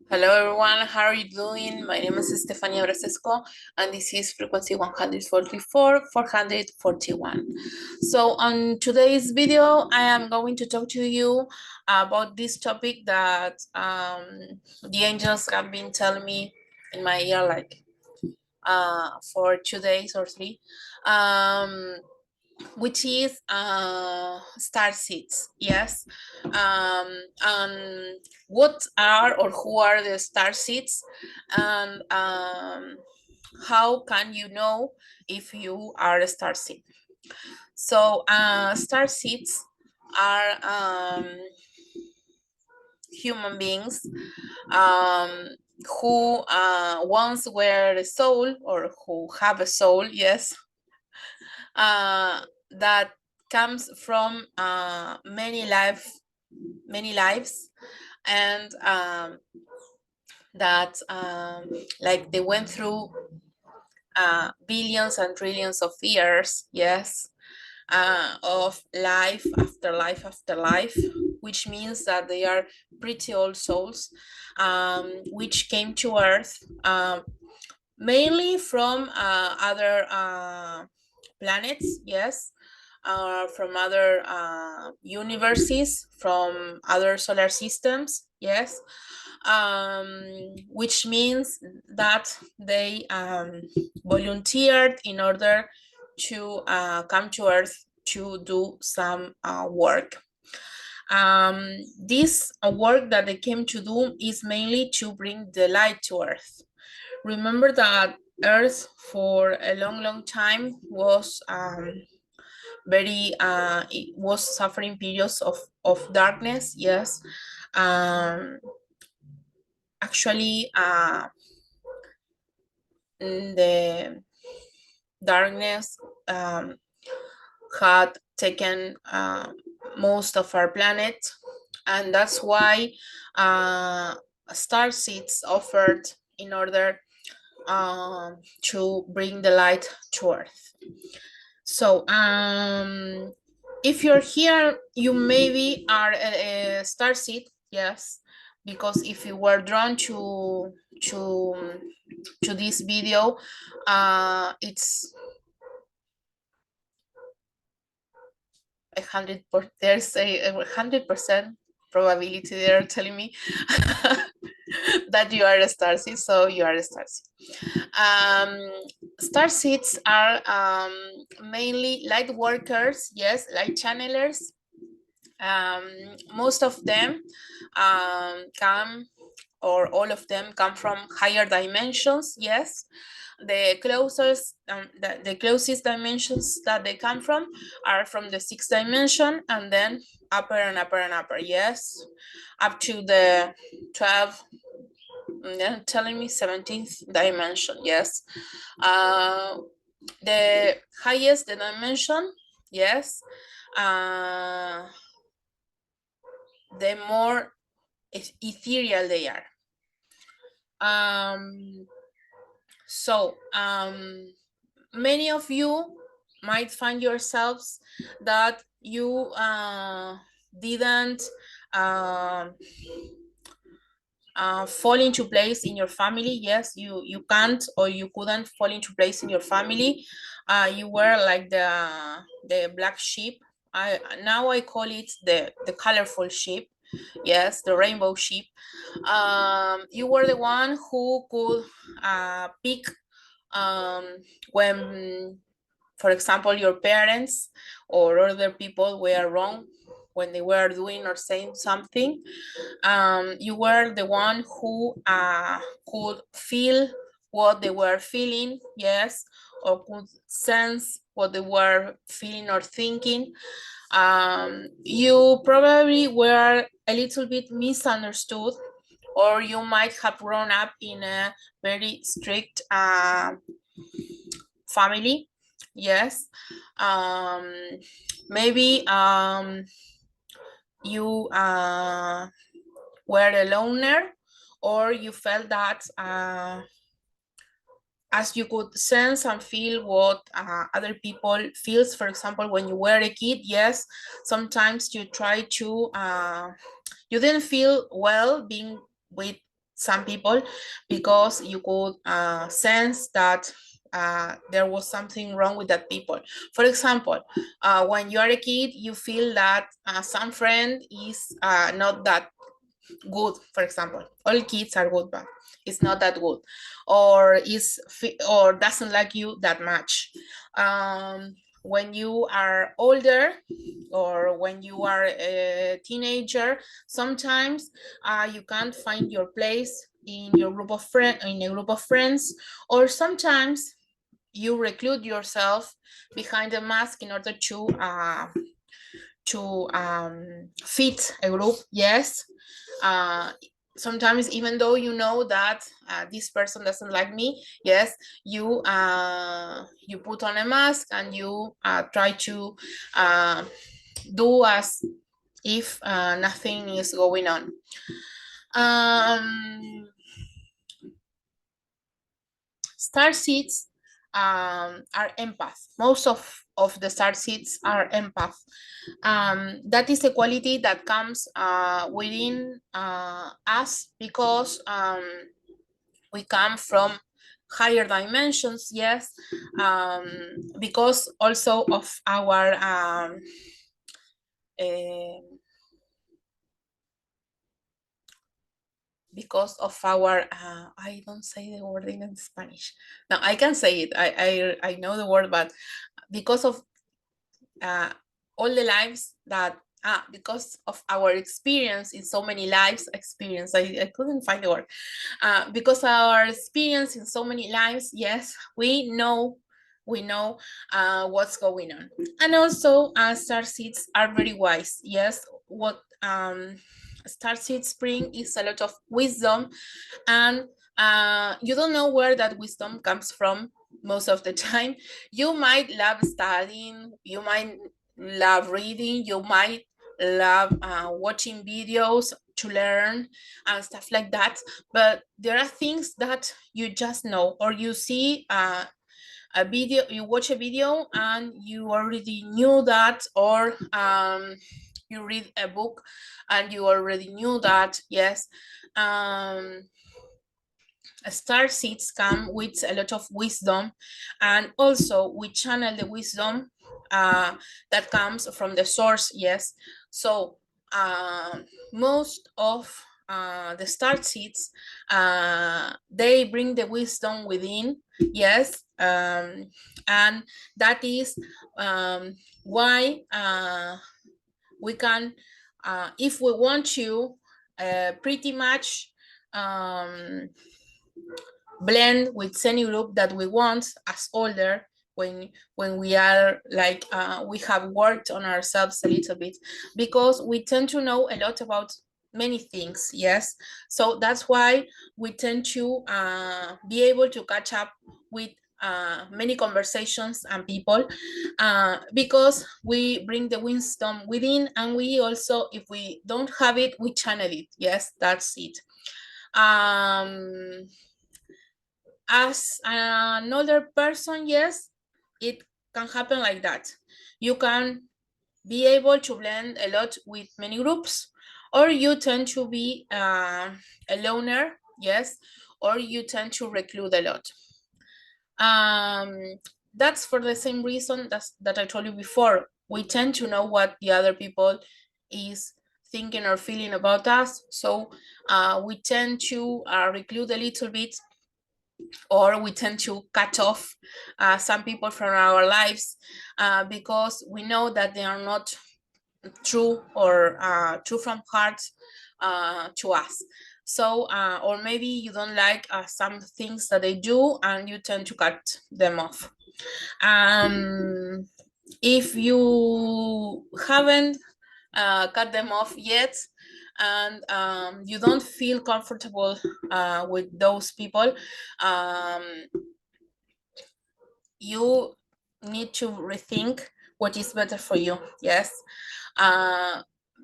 Hello everyone, how are you doing? My name is Stefania Brasesco and this is frequency 144, 441. So on today's video, I am going to talk to you about this topic that the angels have been telling me in my ear like for 2 days or three. Which is star seeds. Yes. And what are or who are the star seeds, and how can you know if you are a star seed? So star seeds are human beings um, who once were a soul, or who have a soul, yes, uh, that comes from many lives, and that like they went through billions and trillions of years, yes, of life after life after life, which means that they are pretty old souls, which came to Earth mainly from other planets, yes, from other universes, from other solar systems, yes, which means that they volunteered in order to come to Earth to do some work. This work that they came to do is mainly to bring the light to Earth. Remember that Earth for a long time was it was suffering periods of darkness, yes. um Actually, the darkness had taken most of our planet, and that's why star seeds offered in order to bring the light to Earth. So if you're here, you maybe are a star seed, yes, because if you were drawn to to this video, it's there's a 100% probability they're telling me that you are a starseed, so you are a starseed. Starseeds are mainly light workers, yes, light channelers. Most of them come, or all of them come from higher dimensions, yes. The closest dimensions that they come from are from the sixth dimension, and then upper and upper and upper, yes, up to the 12, and then telling me 17th dimension, yes. The highest the dimension, yes, the more ethereal they are. So many of you might find yourselves that you didn't uh, fall into place in your family. Yes, you can't, or you couldn't fall into place in your family. You were like the black sheep. I call it the colorful sheep, yes, the rainbow sheep. You were the one who could pick when, for example, your parents or other people were wrong when they were doing or saying something. You were the one who could feel what they were feeling, yes, or could sense what they were feeling or thinking. You probably were a little bit misunderstood, or you might have grown up in a very strict family, yes. um, Maybe you were a loner, or you felt that as you could sense and feel what other people feels. For example, when you were a kid, yes, sometimes you try to you didn't feel well being with some people, because you could sense that there was something wrong with that people. For example, when you are a kid, you feel that some friend is not that good. For example, all kids are good, but it's not that good, or or doesn't like you that much. When you are older, or when you are a teenager, sometimes you can't find your place in your group of friends, in a group of friends, or sometimes you reclude yourself behind a mask in order to fit a group. Yes, uh, sometimes, even though you know that this person doesn't like me, yes, you put on a mask and you try to uh, do as if nothing is going on. um, Star seeds are empath. Most of the star seeds are empath. That is a quality that comes within us, because we come from higher dimensions. Yes, because also of our uh, because of our I don't say the word in Spanish. Now I can say it. I know the word, but because of uh, all the lives that because of our experience in so many lives experience, I couldn't find the word, because our experience in so many lives, yes, we know what's going on. And also star seeds are very wise. Yes, what star seeds bring is a lot of wisdom, and you don't know where that wisdom comes from most of the time. You might love studying, you might love reading, you might love watching videos to learn and stuff like that, but there are things that you just know, or you see a video, you watch a video and you already knew that, or you read a book and you already knew that. Yes, um, star seeds come with a lot of wisdom, and also we channel the wisdom that comes from the source. Yes, so most of the star seeds, they bring the wisdom within. Yes, and that is why we can, if we want to, pretty much blend with any group that we want as older, when we are like we have worked on ourselves a little bit, because we tend to know a lot about many things. Yes, so that's why we tend to be able to catch up with many conversations and people, because we bring the wisdom within, and we also, if we don't have it, we channel it. Yes, that's it. um as another person, yes, it can happen like that. You can be able to blend a lot with many groups, or you tend to be a loner. Yes, or you tend to reclude a lot. um that's for the same reason that I told you before. We tend to know what the other people is thinking or feeling about us, so we tend to reclude a little bit, or we tend to cut off some people from our lives, because we know that they are not true, or true from heart to us. So or maybe you don't like some things that they do, and you tend to cut them off. If you haven't cut them off yet, and you don't feel comfortable with those people, um, you need to rethink what is better for you. Yes,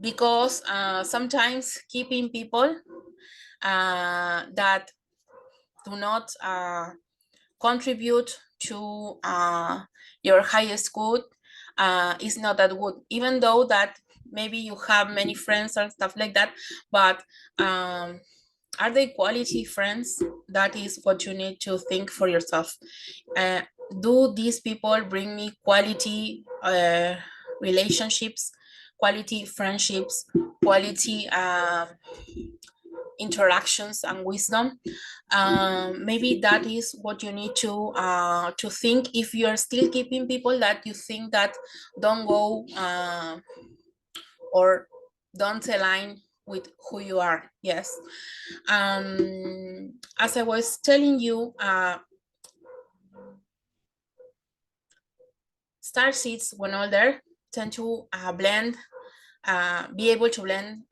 because sometimes keeping people that do not contribute to your highest good is not that good, even though that maybe you have many friends and stuff like that, but Are they quality friends? That is what you need to think for yourself. uh, do these people bring me quality relationships, quality friendships, quality interactions and wisdom? Maybe that is what you need to think if you are still keeping people that you think that don't go or don't align with who you are. Yes. As I was telling you, star seeds when older tend to blend, be able to blend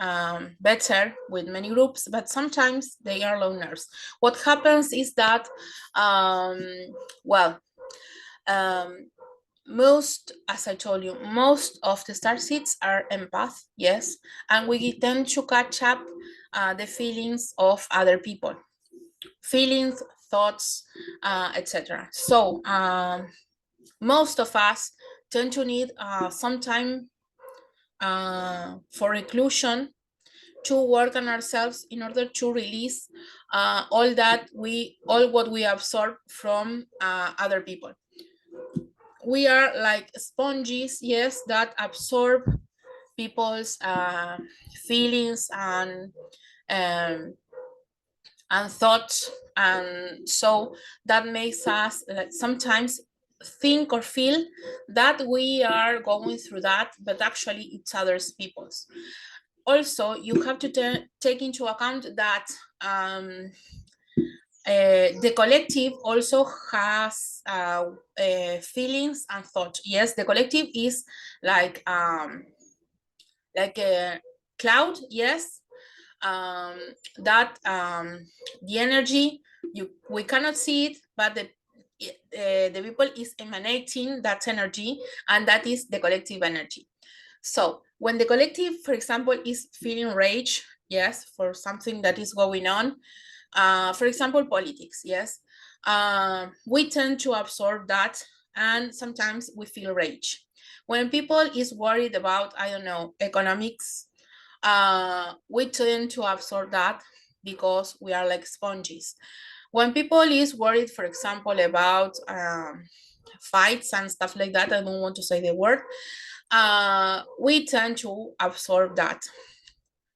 better with many groups, but sometimes they are loners. What happens is that, well, um, most, as I told you, most of the star seeds are empath, yes, and we tend to catch up the feelings of other people, feelings, thoughts, etc. So most of us tend to need some time for reclusion, to work on ourselves in order to release all what we absorb from other people. We are like sponges, yes, that absorb people's feelings um, and thoughts, and so that makes us sometimes think or feel that we are going through that, but actually it's others people's. Also, you have to take into account that the collective also has feelings and thoughts. Yes, the collective is like a cloud, yes, um, that the energy, we cannot see it, but the people is emanating that energy, and that is the collective energy. So when the collective, for example, is feeling rage, yes, for something that is going on, for example, politics, yes, we tend to absorb that, and sometimes we feel rage. When people is worried about, I don't know, economics, we tend to absorb that because we are like sponges. When people is worried, for example, about fights and stuff like that, I don't want to say the word, we tend to absorb that.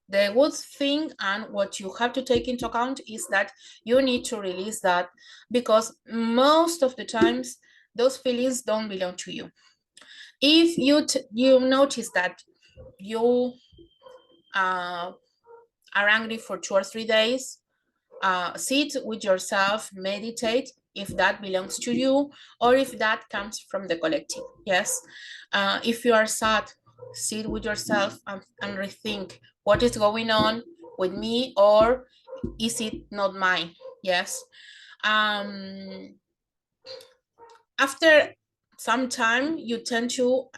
The good thing and what you have to take into account is that you need to release that, because most of the times those feelings don't belong to you. If you notice that you uh, are angry for 2 or 3 days, sit with yourself, meditate if that belongs to you or if that comes from the collective. Yes. If you are sad, sit with yourself and rethink what is going on with me, or is it not mine? Yes. um After some time you tend to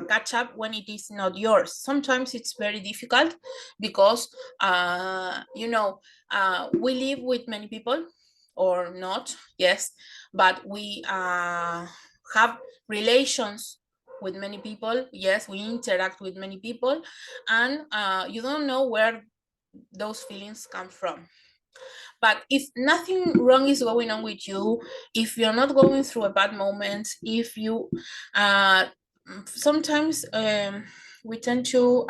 catch up when it is not yours. Sometimes it's very difficult because we live with many people or not, yes, but we have relations with many people, yes, we interact with many people, and you don't know where those feelings come from. But if nothing wrong is going on with you, if you're not going through a bad moment, if you uh, sometimes we tend to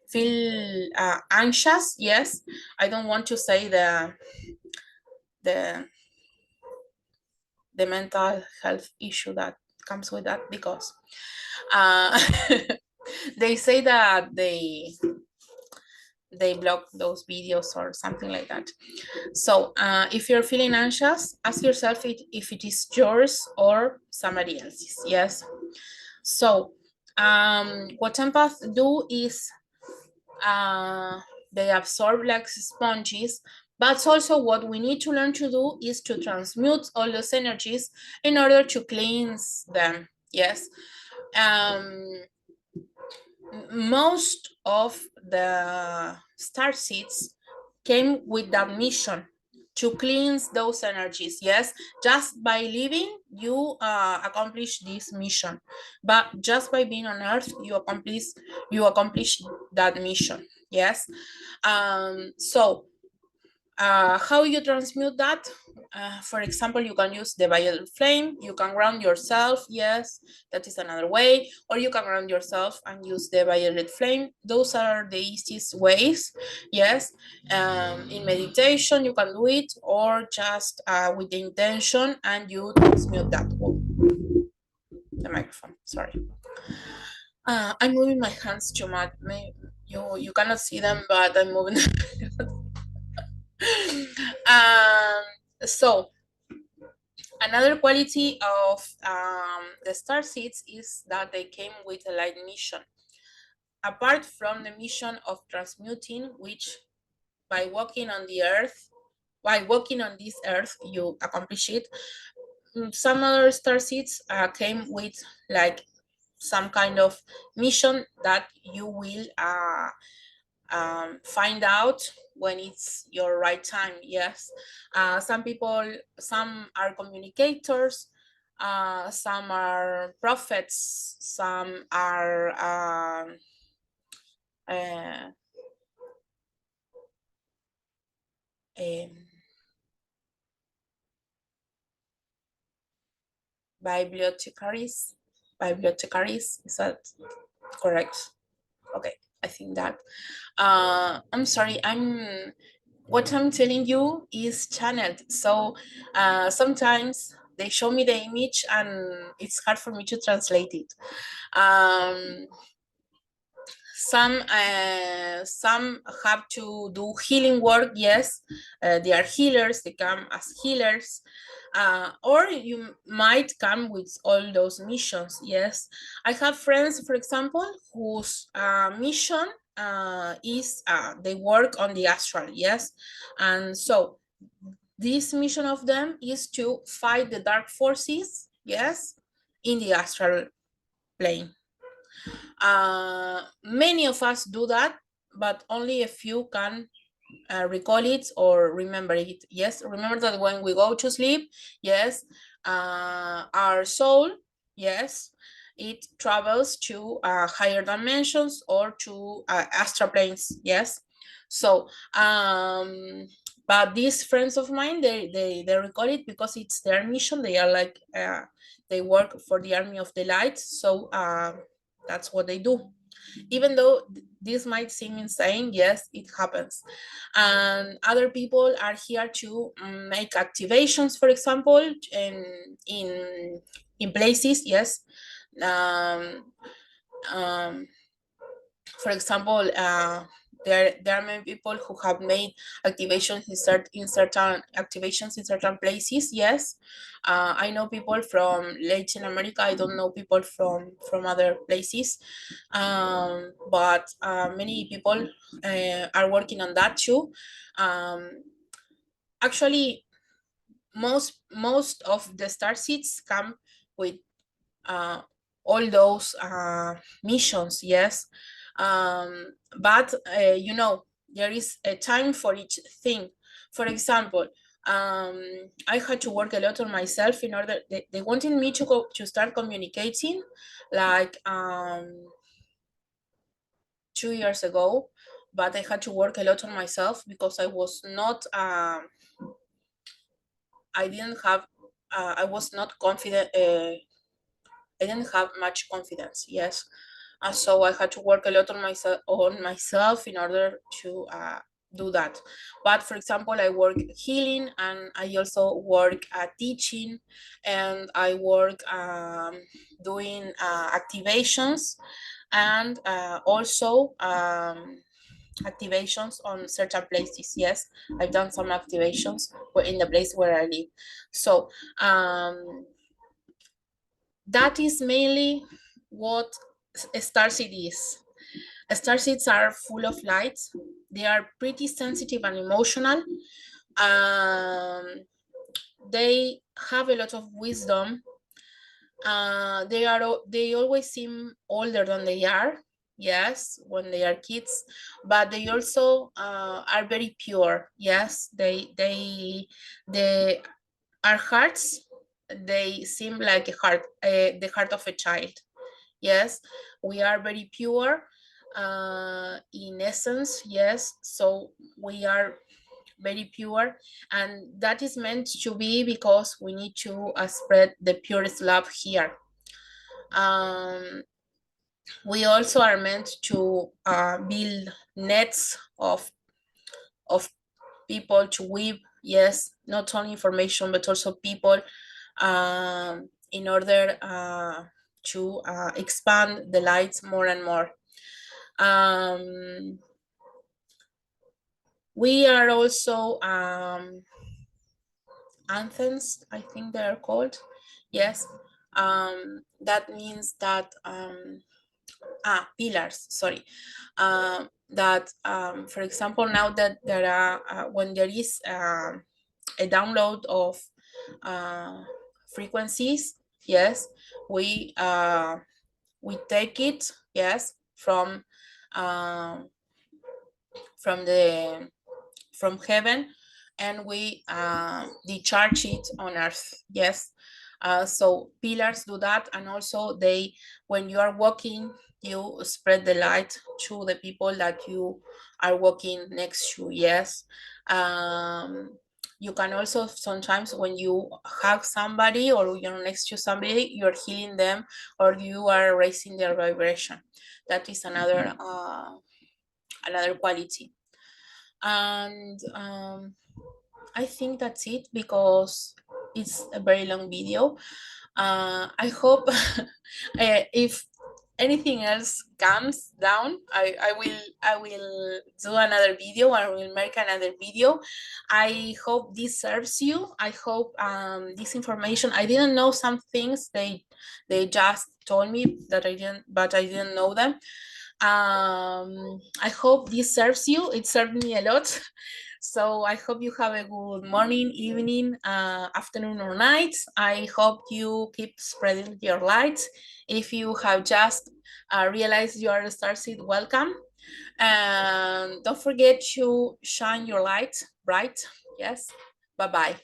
feel anxious. Yes, I don't want to say the the mental health issue that comes with that, because uh, they say that they block those videos or something like that. So if you're feeling anxious, ask yourself if it is yours or somebody else's. Yes. So what empaths do is they absorb like sponges, but also what we need to learn to do is to transmute all those energies in order to cleanse them. Yes. Um, most of the star seeds came with that mission to cleanse those energies. Yes, just by living you accomplish this mission, but just by being on earth you accomplish that mission. Yes. So How you transmute that? For example, you can use the violet flame. You can ground yourself. Yes, that is another way. Or you can ground yourself and use the violet flame. Those are the easiest ways. Yes. In meditation, you can do it, or just with the intention, and you transmute that. Oh, the microphone. Sorry. I'm moving my hands too much. You cannot see them, but I'm moving. So another quality of the star seeds is that they came with a light mission. Apart from the mission of transmuting, which by walking on the earth, by walking on this earth, you accomplish it. Some other star seeds came with like some kind of mission that you will find out when it's your right time. Yes, some people, some are communicators, some are prophets, some are uh, um, bibliothecaries. Bibliothecaries, is that correct? Okay, I think that. I'm sorry, what I'm telling you is channeled. So sometimes they show me the image and it's hard for me to translate it. Um, some have to do healing work. Yes, they are healers. They come as healers. Or you might come with all those missions. Yes, I have friends, for example, whose mission is they work on the astral. Yes, and so this mission of them is to fight the dark forces. Yes, in the astral plane. Many of us do that, but only a few can recall it or remember it. Yes, remember that when we go to sleep, yes, our soul, yes, it travels to higher dimensions or to astral planes. Yes, so but these friends of mine, they recall it because it's their mission. They are like they work for the army of the light, so that's what they do. Even though this might seem insane, yes, it happens. And other people are here to make activations, for example, in places. Yes, um, um, for example, there are many people who have made activations in certain activations in certain places. Yes, I know people from Latin America. I don't know people from other places, but many people are working on that too. Um, Actually, most of the star seeds come with uh, all those missions. Yes, but there is a time for each thing. For example, I had to work a lot on myself in order they wanted me to go to start communicating like 2 years ago, but I had to work a lot on myself because I was not I didn't have I was not confident. I didn't have much confidence. Yes, so I had to work a lot on myself in order to do that. But for example, I work healing, and I also work teaching, and I work doing activations, and also activations on certain places. Yes, I've done some activations in the place where I live. So that is mainly what a starseed is. Starseeds are full of light. They are pretty sensitive and emotional. Um, they have a lot of wisdom. They always seem older than they are. Yes, when they are kids, but they also are very pure. Yes, they our hearts. They seem like the heart of a child. Yes, we are very pure in essence. Yes, so we are very pure, and that is meant to be because we need to spread the purest love here. um, we also are meant to build nets of people to weave, yes, not only information but also people, in order to expand the lights more and more. um, we are also anthems, I think they are called, yes. That means that pillars, sorry. That for example, now that there are when there is a download of uh, frequencies, yes, we we take it, yes, um, from the from heaven, and we discharge it on earth, yes. So pillars do that, and also they, when you are walking, you spread the light to the people that you are walking next to, yes. um, you can also sometimes, when you hug somebody or you're next to somebody, you're healing them, or you are raising their vibration. That is another quality. And I think that's it, because it's a very long video. I hope if anything else comes down, I will do another video. I will make another video. I hope this serves you. I hope this information, I didn't know some things, they just told me that I didn't, but I didn't know them. I hope this serves you. It served me a lot. So I hope you have a good morning, evening, afternoon, or night. I hope you keep spreading your light. If you have just realized you are a starseed, welcome. And don't forget to shine your light bright. Yes. Bye bye.